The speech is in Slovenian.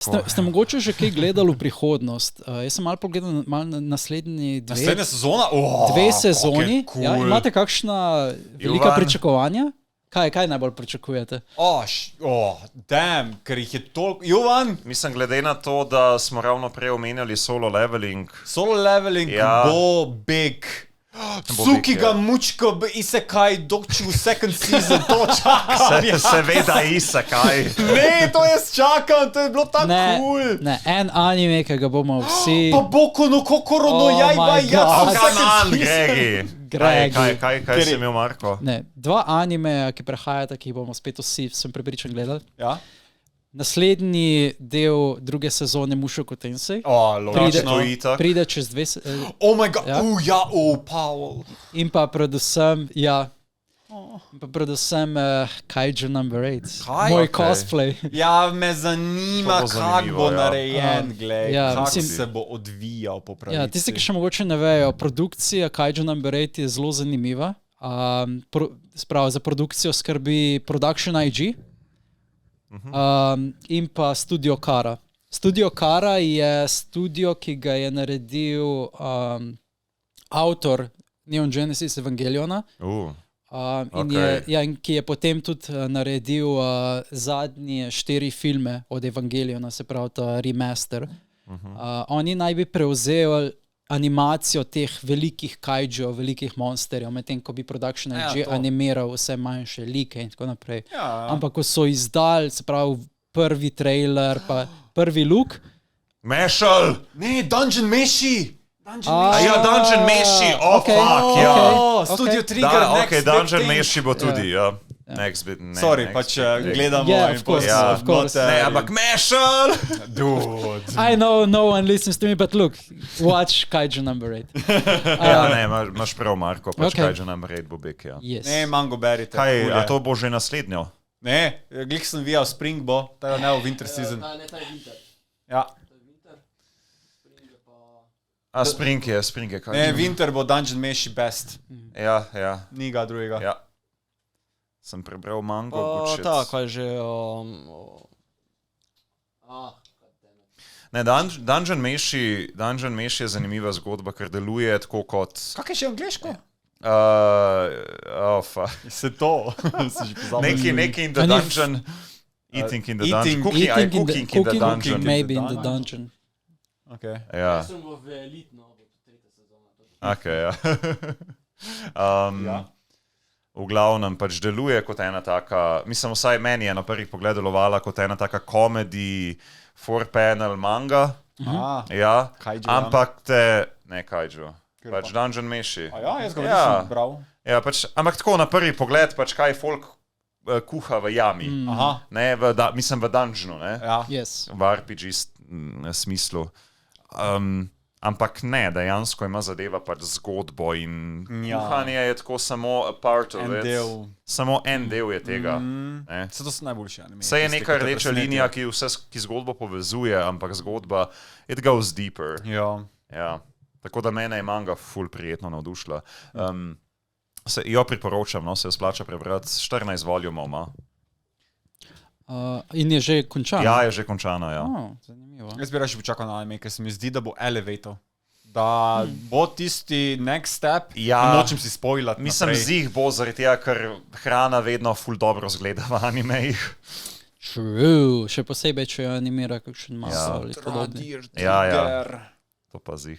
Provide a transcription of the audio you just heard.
Ste mogoče že kaj gledali v prihodnost? Jaz sem malo pogledal naslednji Naslednja sezona? Dve sezoni. Cool. Ja, imate kakšna velika pričakovanja? Kaj najbolj pričakujete? Damn, ker jih je toliko. Jovan? Mislim, glede na to, da smo ravno prej omenjali Solo Leveling. Solo Leveling bo big. Suki ga mučko isekaj dokči v second season, to čakam. Seveda isekaj. Ne, to jaz čakam, to je bilo tako cool. Ne, en anime, ki ga bomo vsi... Pa Boku no Kokoro no Jaiba, Kanan, Gregi. Kaj si imel, Marko? Ne, dva anime, ki prehajata, ki jih bomo spet vsi, sem prepričan, gledali. Ja. Naslednji del druge sezone Mushoku Tensei. Logično itak. Pride čez 2 Oh my god, Powell. In pa predvsem, Kaiju number 8. Moj cosplay. Ja, me zanima, kako bo narejen, glej, kako se bo odvijal po pravici. Ja, tisti, ki še mogoče ne vejo, produkcija Kaiju number 8 je zelo zanimiva. Za produkcijo skrbi Production IG. In pa Studio Kara. Studio Kara je studio, ki ga je naredil avtor Neon Genesis Evangeliona. In ki je potem tudi naredil zadnje 4 filme od Evangeliona, se pravi ta remaster. Oni naj bi prevzeli animacijo teh velikih kaiju, velikih monsterjev, medtem ko bi Production IG animiral vse manjše like in tako naprej. Ampak ko so izdali, se pravi, prvi trailer, pa prvi look... Mešal! Ne, Dungeon Meshi! Dungeon Meshi, fuck, ja. Studio Trigger, Next Big Thing. Dungeon Meshi bo tudi, ja. Sorry, pač gledamo of course. Ne, ampak Mešal! Dude. I know no one listens to me, but look, watch Kaiju number 8. Ne, imaš prav, Marko, pač Kaiju number 8 bo big, ja. Ne, mango berite. Kaj, a to bo že naslednjo? Ne, glih sem vijal, Spring bo, teda ne v winter season. Ne, ta je winter. Ja. Spring je Kaiju. Ne, winter bo Dungeon Meshi best. Ja. Ni ga drugega. Ja. Sem prebral mango. Kaj že... Ne, Dungeon Meshi je zanimiva zgodba, ker deluje tako kot... Kak je še angliško? Se to. Neki in the dungeon. Eating in the dungeon. Cooking in the dungeon. Maybe in the dungeon. Okay. Ja. Jaz sem v elitno, tretja sezona. Okay, ja. V glavnem pač deluje kot ena taka, mislim, vsaj meni je na prvih pogled delovala kot ena taka comedy 4-panel manga. Ja, ampak ne Kaiju, pač Dungeon Meshi. Jaz ga nisem bral. Ja, pač, ampak tako na prvi pogled, pač kaj folk kuha v jami. Ne, mislim v dungeonu, ne? Yes. V RPG smislu. Ampak ne, dejansko ima zadeva pač zgodbo in kuhanje je tako samo a part of it. Samo en del je tega. Se to so najboljši anime. Saj je neka rdeča linija, ki zgodbo povezuje, ampak zgodba, it goes deeper. Ja. Tako da mene je manga ful prijetno navdušila. Jo priporočam, no, se jo splača prebrati, 14 volumov ima. In je že končana? Ja, je že končana, ja. Zanimivo. Jaz bi raje počakal na anime, ker se mi zdi, da bo elevator. Da bo tisti next step, nočem si spoilati. Mislim, zih bo zaradi tega, ker hrana vedno ful dobro zgleda v animejih. True, še posebej, če jo animira kakšen masov ali podobno. Ja, to pa zih.